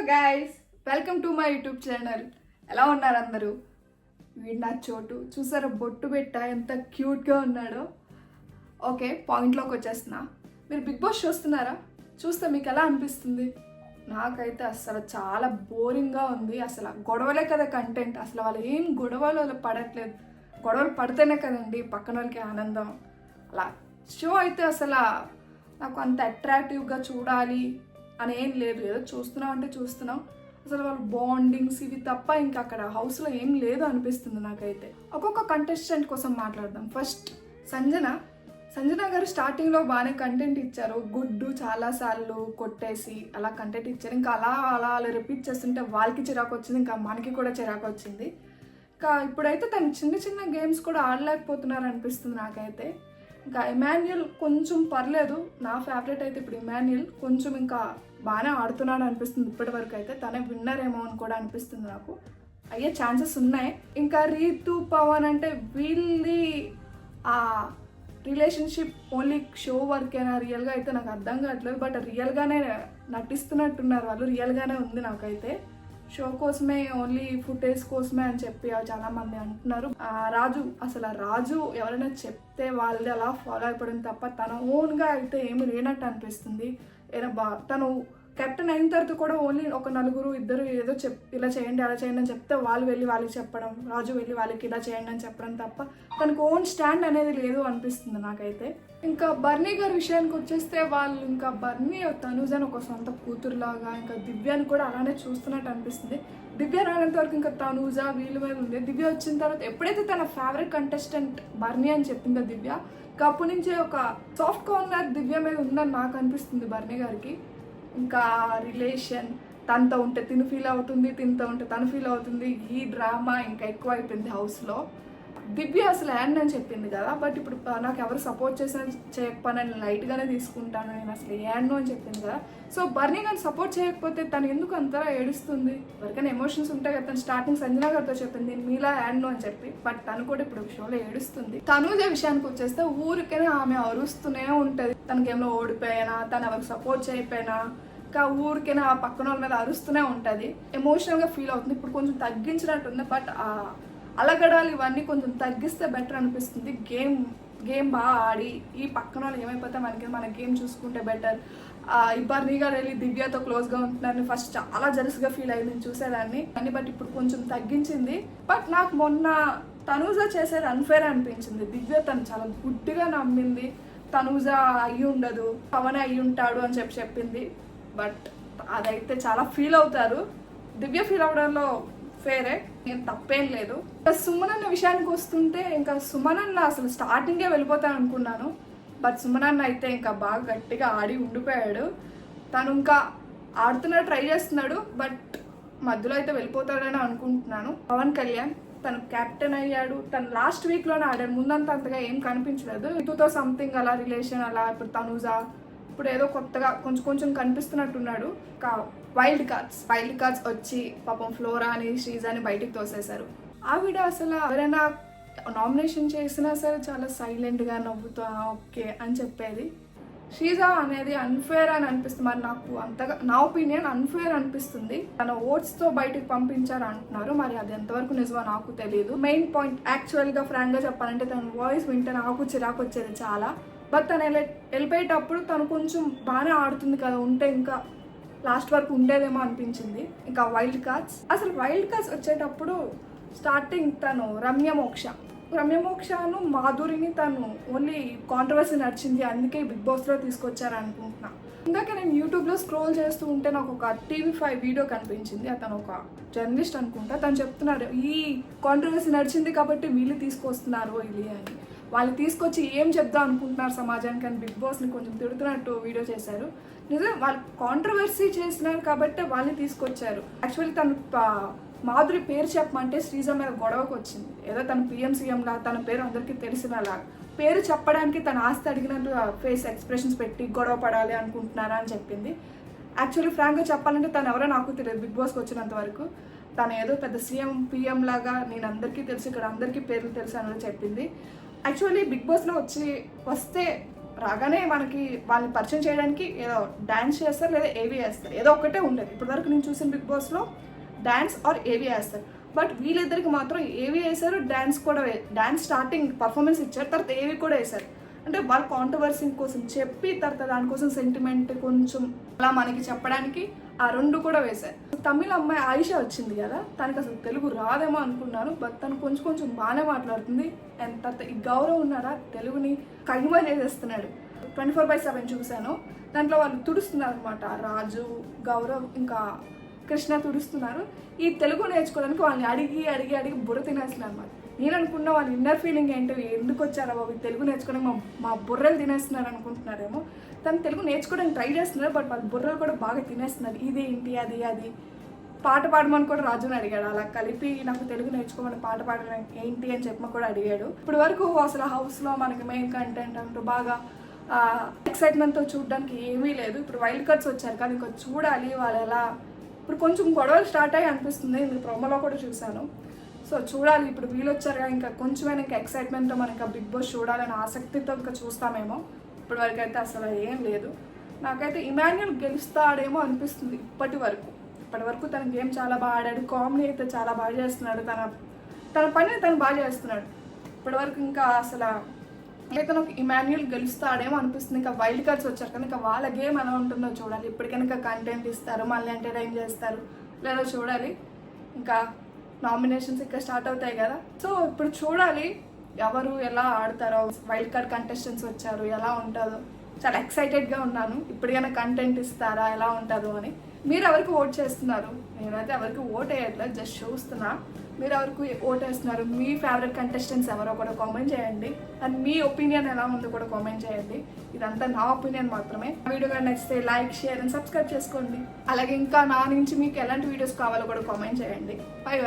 Guys, welcome to my YouTube channel. ఎలా ఉన్నారు అందరూ? వీడు నా చోటు చూసారా, బొట్టు పెట్ట ఎంత క్యూట్గా ఉన్నాడో. ఓకే, పాయింట్లోకి వచ్చేస్తున్నా. మీరు బిగ్ బాస్ చూస్తున్నారా? చూస్తే మీకు ఎలా అనిపిస్తుంది? నాకైతే అసలు చాలా బోరింగ్గా ఉంది. అసలు గొడవలే కదా కంటెంట్. అసలు వాళ్ళు ఏం గొడవలు పడట్లేదు. గొడవలు పడితేనే కదండి పక్కన వాళ్ళకి ఆనందం. అలా షో అయితే అసలు నాకు అంత అట్రాక్టివ్గా చూడాలి అని ఏం లేదు. ఏదో చూస్తున్నాం అంటే చూస్తున్నాం. అసలు వాళ్ళ బాండింగ్స్ ఇవి తప్ప ఇంకా అక్కడ హౌస్లో ఏం లేదు అనిపిస్తుంది నాకైతే. ఒక్కొక్క కంటెస్టెంట్ కోసం మాట్లాడదాం. ఫస్ట్ సంజన గారు స్టార్టింగ్లో బాగానే కంటెంట్ ఇచ్చారు. గుడ్డు చాలాసార్లు కొట్టేసి అలా కంటెంట్ ఇచ్చారు. ఇంకా అలా రిపీట్ చేస్తుంటే వాళ్ళకి చిరాకు వచ్చింది, ఇంకా మనకి కూడా చిరాకు వచ్చింది. ఇంకా ఇప్పుడైతే తను చిన్న చిన్న గేమ్స్ కూడా ఆడలేకపోతున్నారు అనిపిస్తుంది నాకైతే. ఇంకా ఇమాన్యుయల్ కొంచెం పర్లేదు, నా ఫేవరెట్ అయితే ఇప్పుడు ఇమాన్యుయల్ కొంచెం ఇంకా బాగానే ఆడుతున్నాడు అనిపిస్తుంది. ఇప్పటి వరకు అయితే తనే విన్నర్ ఏమో అని కూడా అనిపిస్తుంది నాకు. అయ్యే ఛాన్సెస్ ఉన్నాయి. ఇంకా రీతు పవన్ అంటే వీళ్ళది ఆ రిలేషన్షిప్ ఓన్లీ షో వర్కేనా, రియల్గా అయితే నాకు అర్థం కావట్లేదు. బట్ రియల్గానే నటిస్తున్నట్టున్నారు వాళ్ళు. రియల్గానే ఉంది నాకైతే. షో కోసమే, ఓన్లీ ఫుటేజ్ కోసమే అని చెప్పి చాలామంది అంటున్నారు. రాజు ఎవరైనా చెప్తే వాళ్ళది అలా ఫాలో అయిపోవడం తప్ప తన ఓన్గా అయితే ఏమి లేనట్టు అనిపిస్తుంది. తను కెప్టెన్ అయిన తర్వాత కూడా ఓన్లీ ఒక నలుగురు ఇద్దరు ఏదో ఇలా చేయండి అలా చేయండి అని చెప్తే వాళ్ళు వెళ్ళి వాళ్ళకి చెప్పడం, రాజు వెళ్ళి వాళ్ళకి ఇలా చేయండి అని చెప్పడం తప్ప తనకు ఓన్ స్టాండ్ అనేది లేదు అనిపిస్తుంది నాకైతే. ఇంకా బర్నీ గారి విషయానికి వచ్చేస్తే వాళ్ళు ఇంకా బర్నీ తనుజని ఒక సొంత కూతురులాగా, ఇంకా దివ్యాని కూడా అలానే చూస్తున్నట్టు అనిపిస్తుంది. దివ్య రానంత వరకు ఇంకా తనుజ వీళ్ళ మీద ఉంది. దివ్య వచ్చిన తర్వాత ఎప్పుడైతే తన ఫేవరెట్ కంటెస్టెంట్ బర్నీ అని చెప్పిందో దివ్య, అప్పటి నుంచే ఒక సాఫ్ట్ కార్నర్ దివ్య మీద ఉందని నాకు అనిపిస్తుంది బర్నీ గారికి. ఇంకా రిలేషన్ తనతో ఉంటే తిను ఫీల్ అవుతుంది, తినతో ఉంటే తను ఫీల్ అవుతుంది. ఈ డ్రామా ఇంకా ఎక్కువ అయిపోయింది హౌస్లో. దివ్య అసలు యాండ్ అని చెప్పింది కదా, బట్ ఇప్పుడు నాకు ఎవరు సపోర్ట్ చేయకపోయినా నేను లైట్గానే తీసుకుంటాను, నేను అసలు యాండ్ అని చెప్పింది కదా. సో బర్నీ కానీ సపోర్ట్ చేయకపోతే తను ఎందుకు అంతలా ఏడుస్తుంది? ఎవరికైనా ఎమోషన్స్ ఉంటాయి కదా. తను స్టార్టింగ్ సంజన గారితో చెప్పింది మీలా యాండ్ అని చెప్పి, బట్ తను కూడా ఇప్పుడు షోలో ఏడుస్తుంది. తనుజ విషయానికి వచ్చేస్తే ఊరికనే ఆమె అరుస్తూనే ఉంటుంది. తనకి ఏమైనా ఓడిపోయినా, తను ఎవరికి సపోర్ట్ చేయకపోయినా ఇంకా ఊరికైనా ఆ పక్కన వాళ్ళ మీద అరుస్తూనే ఉంటుంది. ఎమోషనల్గా ఫీల్ అవుతుంది. ఇప్పుడు కొంచెం తగ్గించినట్టుంది, బట్ అలగడాలు ఇవన్నీ కొంచెం తగ్గిస్తే బెటర్ అనిపిస్తుంది. గేమ్ బాగా ఆడి ఈ పక్కన వాళ్ళు ఏమైపోతే మన గేమ్ చూసుకుంటే బెటర్. బర్నీ గారు వెళ్ళి దివ్యతో క్లోజ్గా ఉంటున్నారని ఫస్ట్ చాలా జలస్గా ఫీల్ అయ్యింది నేను చూసేదాన్ని. బట్ ఇప్పుడు కొంచెం తగ్గించింది. బట్ నాకు మొన్న తనూజ చేసేది అన్ఫేర్ అనిపించింది. దివ్య తను చాలా గుడ్డిగా నమ్మింది. తనూజ అయ్యి ఉండదు, పవన్ అయ్యి ఉంటాడు అని చెప్పింది. బట్ అదైతే చాలా ఫీల్ అవుతారు. దివ్య ఫీల్ అవడంలో ఫేరే, నేను తప్పేం లేదు. సుమన్ అన్న విషయానికి వస్తుంటే ఇంకా సుమన్ అన్న అసలు స్టార్టింగే వెళ్ళిపోతాను అనుకున్నాను. బట్ సుమన్ అన్న అయితే ఇంకా బాగా గట్టిగా ఆడి ఉండిపోయాడు. తను ఇంకా ఆడుతున్నట్టు ట్రై చేస్తున్నాడు, బట్ మధ్యలో అయితే వెళ్ళిపోతాడని అనుకుంటున్నాను. పవన్ కళ్యాణ్ తను కెప్టెన్ అయ్యాడు. తను లాస్ట్ వీక్లోనే ఆడాడు. ముందంతా అంతగా ఏం కనిపించలేదు. ఋతుతో సంథింగ్ అలా రిలేషన్ అలా. ఇప్పుడు తనుజ ఇప్పుడు ఏదో కొత్తగా కొంచెం కనిపిస్తున్నట్టున్నాడు. వైల్డ్ కార్డ్స్ వచ్చి పాపం ఫ్లోరా అని శ్రీజాని బయటికి తోసేశారు. ఆవిడ అసలు ఎవరైనా నామినేషన్ చేసినా సరే చాలా సైలెంట్గా నవ్వుతూ ఓకే అని చెప్పేది. శ్రీజ అనేది అన్ఫేర్ అని అనిపిస్తుంది. మరి నాకు అంతగా నా ఒపీనియన్ అన్ఫేర్ అనిపిస్తుంది. తన ఓట్స్తో బయటికి పంపించారు అంటున్నారు. మరి అది ఎంతవరకు నిజమో నాకు తెలియదు. మెయిన్ పాయింట్ యాక్చువల్గా ఫ్రాంక్గా చెప్పాలంటే తన వాయిస్ వింటే నాకు చిరాకు వచ్చేది చాలా. బట్ తను వెళ్ళిపోయేటప్పుడు తను కొంచెం బాగానే ఆడుతుంది కదా, ఉంటే ఇంకా లాస్ట్ వరకు ఉండేదేమో అనిపించింది. ఇంకా వైల్డ్ కార్డ్స్ వచ్చేటప్పుడు స్టార్టింగ్ తను రమ్య మోక్షను మాధురిని తను ఓన్లీ కాంట్రవర్సీ నడిచింది, అందుకే బిగ్ బాస్లో తీసుకొచ్చారు అనుకుంటున్నా. ఇందాక నేను యూట్యూబ్లో స్క్రోల్ చేస్తూ ఉంటే నాకు ఒక TV5 వీడియో కనిపించింది. అతను ఒక జర్నలిస్ట్ అనుకుంటా. తను చెప్తున్నాడు ఈ కాంట్రవర్సీ నడిచింది కాబట్టి వీళ్ళు తీసుకొస్తున్నారు ఇది అని. వాళ్ళు తీసుకొచ్చి ఏం చెప్దాం అనుకుంటున్నారు సమాజానికి అని బిగ్ బాస్ని కొంచెం తిడుతున్నట్టు వీడియో చేశారు. నిజం, వాళ్ళు కాంట్రవర్సీ చేసినారు కాబట్టి వాళ్ళు తీసుకొచ్చారు. యాక్చువల్లీ తను మాధురి పేరు చెప్పమంటే శ్రీజ మీద గొడవకు వచ్చింది. ఏదో తన PMCMలా తన పేరు అందరికీ తెలిసినలా పేరు చెప్పడానికి తన ఆస్తి అడిగినట్టు ఫేస్ ఎక్స్ప్రెషన్స్ పెట్టి గొడవ పడాలి అనుకుంటున్నారా అని చెప్పింది. యాక్చువల్లీ ఫ్రాంక్గా చెప్పాలంటే తను ఎవరో నాకు తెలియదు. బిగ్ బాస్కి వచ్చినంత వరకు తను ఏదో పెద్ద PM లాగా నేను అందరికీ తెలుసు, ఇక్కడ అందరికీ పేర్లు తెలుసు అని చెప్పింది. యాక్చువల్లీ బిగ్ బాస్లో వస్తే రాగానే మనకి వాళ్ళని పరిచయం చేయడానికి ఏదో డ్యాన్స్ చేస్తారు లేదా ఏవి వేస్తారు, ఏదో ఒకటే ఉండేది. ఇప్పటివరకు నేను చూసిన బిగ్ బాస్లో డ్యాన్స్ ఆర్ ఏవి వేస్తారు. బట్ వీళ్ళిద్దరికి మాత్రం ఏవి వేశారు, డ్యాన్స్ కూడా డ్యాన్స్ స్టార్టింగ్ పర్ఫార్మెన్స్ ఇచ్చారు, తర్వాత ఏవి కూడా వేశారు. అంటే వాళ్ళ కాంట్రవర్సీ కోసం చెప్పి తర్వాత దానికోసం సెంటిమెంట్ కొంచెం అలా మనకి చెప్పడానికి ఆ రెండు కూడా వేశారు. తమిళ అమ్మాయి ఆయిషా వచ్చింది కదా, తనకి అసలు తెలుగు రాదేమో అనుకున్నాను. బట్ తను కొంచెం బాగానే మాట్లాడుతుంది. అండ్ తర్వాత ఈ గౌరవ్ ఉన్నారా, తెలుగుని కైమా చేసేస్తున్నాడు. 24/7 చూశాను. దాంట్లో వాళ్ళు తుడుస్తున్నారు అనమాట, రాజు, గౌరవ్ ఇంకా కృష్ణ తుడుస్తున్నారు. ఈ తెలుగు నేర్చుకోవడానికి వాళ్ళని అడిగి బుర్ర తినేస్తున్నారు అనమాట. నేను అనుకున్న వాళ్ళ ఇన్నర్ ఫీలింగ్ ఏంటో, ఎందుకు వచ్చారో బాబు తెలుగు నేర్చుకోవడానికి మా బుర్రలు తినేస్తున్నారు అనుకుంటున్నారేమో. తను తెలుగు నేర్చుకోవడానికి ట్రై చేస్తున్నారు, బట్ వాళ్ళ బుర్రలు కూడా బాగా తినేస్తున్నారు. ఇదేంటి అది పాట పాడమని కూడా రాజుని అడిగాడు. అలా కలిపి నాకు తెలుగు నేర్చుకోమని పాట పాడడం ఏంటి అని చెప్పి కూడా అడిగాడు. ఇప్పటి వరకు అసలు హౌస్లో మనకి మెయిన్ కంటెంట్ అంటూ బాగా ఎక్సైట్మెంట్తో చూడడానికి ఏమీ లేదు. ఇప్పుడు వైల్డ్ కార్డ్స్ వచ్చారు కానీ ఇంకా చూడాలి వాళ్ళు ఎలా. ఇప్పుడు కొంచెం గొడవలు స్టార్ట్ అయ్యి అనిపిస్తుంది, నేను ప్రోమోలో కూడా చూశాను. సో చూడాలి, ఇప్పుడు వీళ్ళు వచ్చారు కదా, ఇంకా కొంచెమైనా ఇంకా ఎక్సైట్మెంట్తో మనకి బిగ్ బాస్ చూడాలని ఆసక్తితో ఇంకా చూస్తామేమో. ఇప్పటి వరకు అయితే అసలు ఏం లేదు. నాకైతే ఇమాన్యుల్ గెలుస్తాడేమో అనిపిస్తుంది ఇప్పటి వరకు. తన గేమ్ చాలా బాగా ఆడాడు, కామెడీ అయితే చాలా బాగా చేస్తున్నాడు, తన పని తను బాగా చేస్తున్నాడు. ఇప్పటివరకు ఇంకా అసలు అయితే నాకు ఇమాన్యుల్ గెలుస్తాడేమో అనిపిస్తుంది. ఇంకా వైల్డ్ కార్డ్స్ వచ్చారు కానీ ఇంకా వాళ్ళ గేమ్ ఎలా ఉంటుందో చూడాలి. ఇప్పటికైనా కంటెంట్ ఇస్తారు, మళ్ళీ ఎంటర్టైన్ చేస్తారు లేదో చూడాలి. ఇంకా నామినేషన్స్ ఇంకా స్టార్ట్ అవుతాయి కదా, సో ఇప్పుడు చూడాలి ఎవరు ఎలా ఆడతారో. వైల్డ్ కార్డ్ కంటెస్టెంట్స్ వచ్చారు, ఎలా ఉంటుందో చాలా ఎక్సైటెడ్గా ఉన్నాను. ఇప్పటికైనా కంటెంట్ ఇస్తారా, ఎలా ఉంటుందో అని. మీరు ఎవరికి ఓట్ చేస్తున్నారు? నేనైతే ఎవరికి ఓట్ వేయట్లేదు, జస్ట్ చూస్తున్నా. మీరు ఎవరికి ఓట్ వేస్తున్నారు? మీ ఫేవరెట్ కంటెస్టెంట్స్ ఎవరో కూడా కామెంట్ చేయండి. అండ్ మీ ఒపీనియన్ ఎలా ఉందో కూడా కామెంట్ చేయండి. ఇదంతా నా ఒపీనియన్ మాత్రమే. వీడియో కానీ నచ్చితే లైక్, షేర్ అండ్ సబ్స్క్రైబ్ చేసుకోండి. అలాగే ఇంకా నా నుంచి మీకు ఎలాంటి వీడియోస్ కావాలో కూడా కామెంట్ చేయండి. బై.